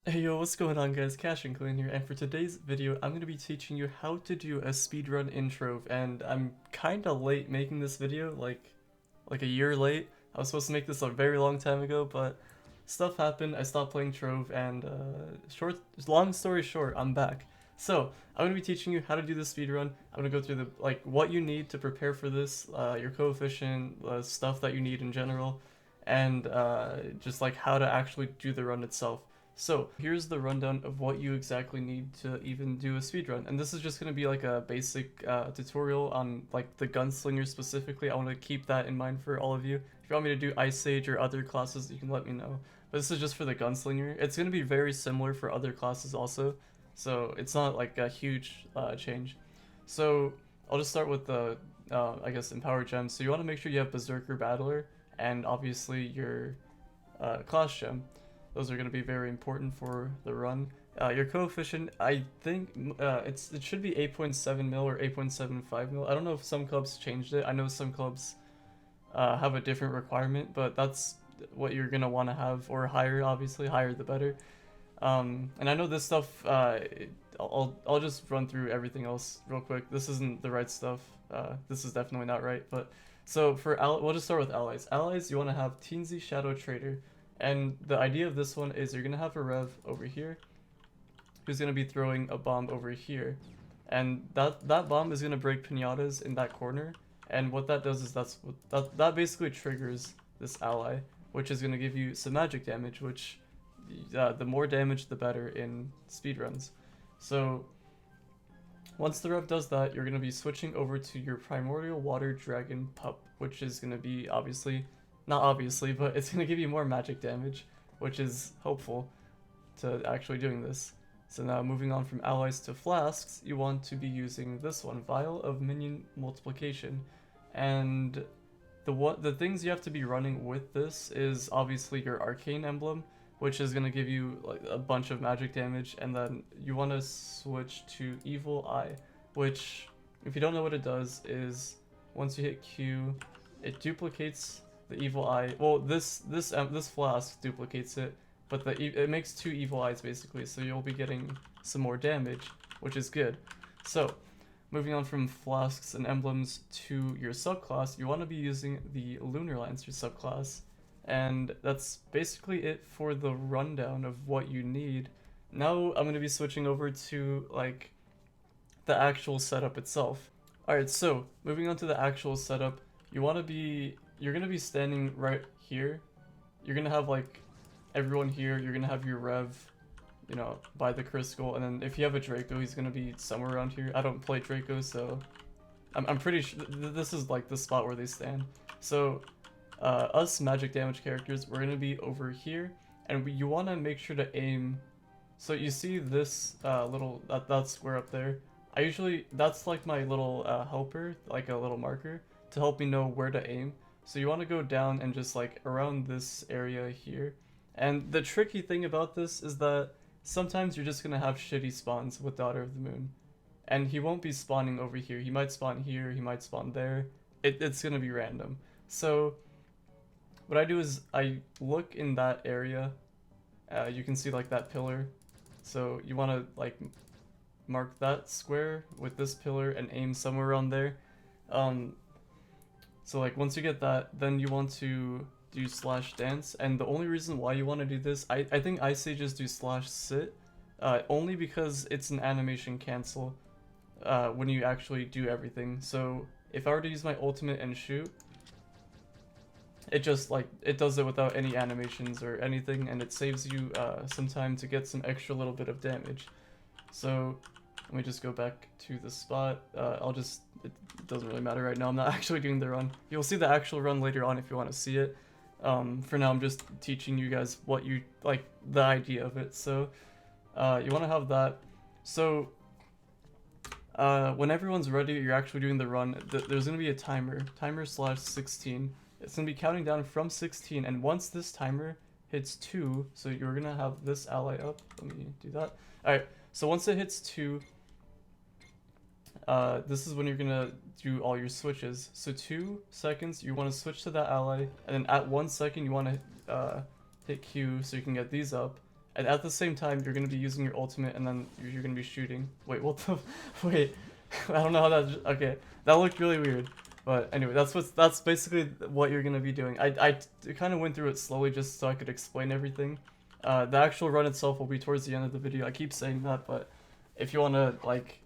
Hey yo, what's going on guys, Cash and Clean here, and for today's video I'm going to be teaching you how to do a speedrun in Trove, and I'm kinda late making this video, like a year late. I was supposed to make this a very long time ago, but stuff happened, I stopped playing Trove, and long story short, I'm back. So, I'm going to be teaching you how to do the speedrun. I'm going to go through what you need to prepare for this, your coefficient, stuff that you need in general, and just like how to actually do the run itself. So here's the rundown of what you exactly need to even do a speedrun. And this is just going to be like a basic tutorial on like the gunslinger specifically. I want to keep that in mind for all of you. If you want me to do Ice Age or other classes, you can let me know. But this is just for the gunslinger. It's going to be very similar for other classes also. So it's not like a huge change. So I'll just start with the, I guess, Empower Gems. So you want to make sure you have Berserker Battler and obviously your class gem. Those are going to be very important for the run. Your coefficient, I think it should be 8.7 mil or 8.75 mil. I don't know if some clubs changed it. I know some clubs have a different requirement, but that's what you're going to want to have, or higher, obviously. Higher the better. And I know this stuff, I'll just run through everything else real quick. This isn't the right stuff. This is definitely not right, but so we'll just start with allies. Allies, you want to have Teensy Shadow Trader. And the idea of this one is you're going to have a Rev over here who's going to be throwing a bomb over here. And that bomb is going to break pinatas in that corner. And what that does is that basically triggers this ally, which is going to give you some magic damage, which the more damage the better in speedruns. So once the Rev does that, you're going to be switching over to your Primordial Water Dragon Pup, which is going to be not obviously, but it's going to give you more magic damage, which is hopeful to actually doing this. So now moving on from allies to flasks, you want to be using this one, Vial of Minion Multiplication. And the things you have to be running with this is obviously your Arcane Emblem, which is going to give you like a bunch of magic damage, and then you want to switch to Evil Eye, which, if you don't know what it does, is once you hit Q, it duplicates the Evil Eye. Well, this flask duplicates it, but it makes two Evil Eyes basically, so you'll be getting some more damage, which is good. So, moving on from flasks and emblems to your subclass, you want to be using the Lunar Lancer subclass, and that's basically it for the rundown of what you need. Now I'm going to be switching over to like the actual setup itself. Alright, so moving on to the actual setup, you're gonna be standing right here. You're gonna have like everyone here. You're gonna have your Rev, you know, by the crystal, and then if you have a Draco, he's gonna be somewhere around here. I don't play Draco, so I'm pretty sure this is like the spot where they stand. So us magic damage characters, we're gonna be over here, and you want to make sure to aim. So you see this that square up there. That's like my little helper, like a little marker to help me know where to aim. So you want to go down and just like around this area here. And the tricky thing about this is that sometimes you're just going to have shitty spawns with Daughter of the Moon. And he won't be spawning over here. He might spawn here, he might spawn there. It's going to be random. So what I do is I look in that area. You can see like that pillar. So you want to like mark that square with this pillar and aim somewhere around there. So like once you get that, then you want to do /dance, and the only reason why you want to do this, I think Ice Sages do /sit, only because it's an animation cancel when you actually do everything. So if I were to use my ultimate and shoot, it just like it does it without any animations or anything, and it saves you some time to get some extra little bit of damage. So let me just go back to the spot. It doesn't really matter right now. I'm not actually doing the run. You'll see the actual run later on if you want to see it. For now, I'm just teaching you guys what you like, the idea of it. So you want to have that. So when everyone's ready, you're actually doing the run. There's going to be a timer /16. It's going to be counting down from 16, and once this timer hits 2, so you're going to have this ally up. Let me do that. Alright, so once it hits 2, this is when you're gonna do all your switches. So 2 seconds, you want to switch to that ally, and then at 1 second, you want to hit Q so you can get these up, And at the same time, you're gonna be using your ultimate, and then you're gonna be shooting. Wait, what the? Wait, I don't know how that. Okay, that looked really weird. But anyway, that's basically what you're gonna be doing. I kind of went through it slowly just so I could explain everything. The actual run itself will be towards the end of the video. I keep saying that, but if you wanna like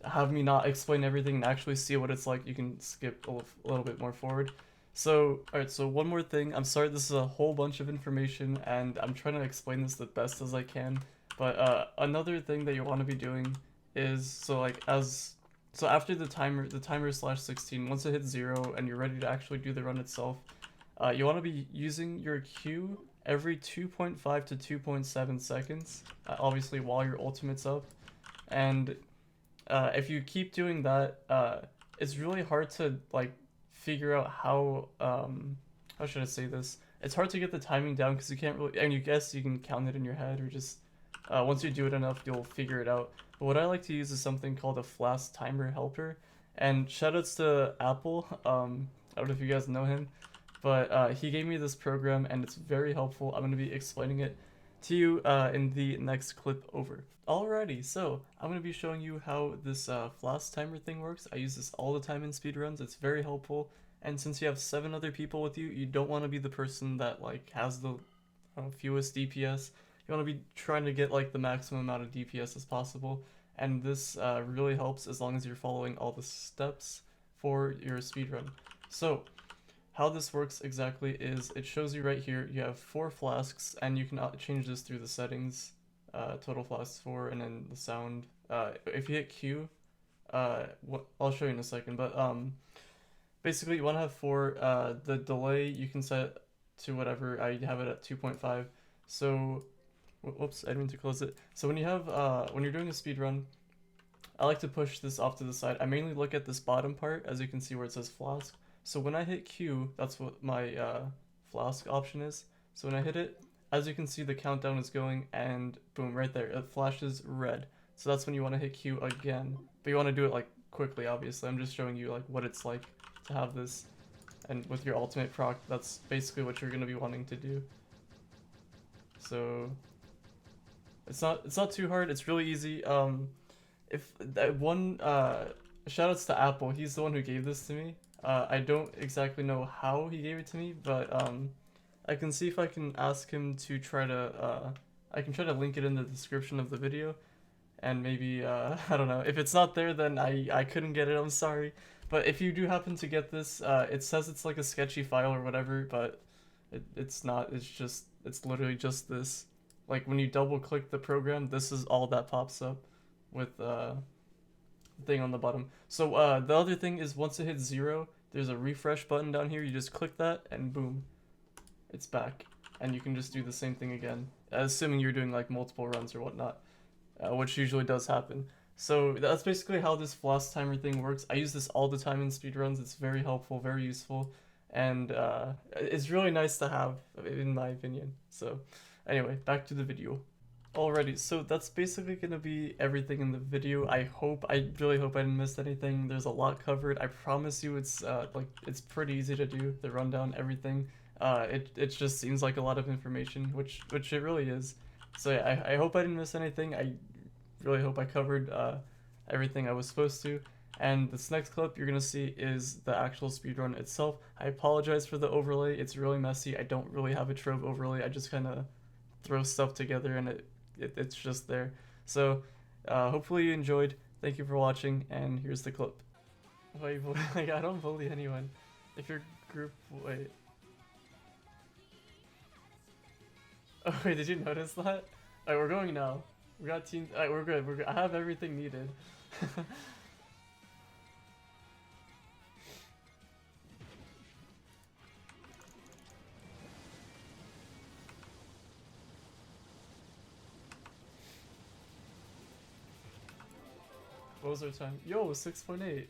have me not explain everything and actually see what it's like, you can skip a little bit more forward. So, alright, so one more thing. I'm sorry this is a whole bunch of information and I'm trying to explain this the best as I can. But another thing that you want to be doing is, so after the timer is /16, once it hits 0 and you're ready to actually do the run itself, you want to be using your Q every 2.5 to 2.7 seconds, obviously while your ultimate's up. And if you keep doing that, it's really hard to like figure out how should I say this? It's hard to get the timing down because you can't really, and you guess you can count it in your head or just once you do it enough, you'll figure it out. But what I like to use is something called a Flux timer helper. And shoutouts to Apple. I don't know if you guys know him, but he gave me this program and it's very helpful. I'm going to be explaining it to you in the next clip over. Alrighty, so I'm going to be showing you how this Flux timer thing works. I use this all the time in speedruns. It's very helpful. And since you have 7 other people with you, you don't want to be the person that like has the fewest DPS. You want to be trying to get like the maximum amount of DPS as possible. And this really helps as long as you're following all the steps for your speedrun. So how this works exactly is it shows you right here, you have 4 flasks and you can change this through the settings. Total flasks 4 and then the sound. If you hit Q, I'll show you in a second, but basically you want to have 4. The delay you can set to whatever. I have it at 2.5. So whoops, I didn't mean to close it. So when you have when you're doing a speed run, I like to push this off to the side. I mainly look at this bottom part, as you can see where it says flask. So when I hit Q, that's what my flask option is. So when I hit it, as you can see, the countdown is going, and boom, right there, it flashes red. So that's when you want to hit Q again. But you want to do it like quickly, obviously. I'm just showing you like what it's like to have this. And with your ultimate proc, that's basically what you're going to be wanting to do. So it's not too hard. It's really easy. If that one shoutouts to Apple, he's the one who gave this to me. I don't exactly know how he gave it to me, but I can see if I can ask him to try to I can try to link it in the description of the video, and maybe I don't know, if it's not there then I couldn't get it, I'm sorry. But if you do happen to get this, it says it's like a sketchy file or whatever, but it's not. It's literally just this. Like when you double click the program, this is all that pops up with thing on the bottom. So the other thing is once it hits 0, there's a refresh button down here. You just click that and boom, it's back. And you can just do the same thing again, assuming you're doing like multiple runs or whatnot, which usually does happen. So that's basically how this Flux timer thing works. I use this all the time in speedruns. It's very helpful, very useful, and it's really nice to have, in my opinion. So anyway, back to the video. Alrighty, so that's basically gonna be everything in the video. I really hope I didn't miss anything. There's a lot covered. I promise you it's like it's pretty easy to do, the rundown, everything. It just seems like a lot of information, which it really is. So yeah, I hope I didn't miss anything. I really hope I covered everything I was supposed to. And this next clip you're gonna see is the actual speedrun itself. I apologize for the overlay. It's really messy. I don't really have a Trove overlay. I just kind of throw stuff together and it's just there. So hopefully you enjoyed. Thank you for watching, and here's the clip. Wait, like, I don't bully anyone. If your group, wait. Oh wait, did you notice that? Alright, we're going now. We got teams. Alright, we're good. We're good. I have everything needed. What was our time? Yo, 6.8.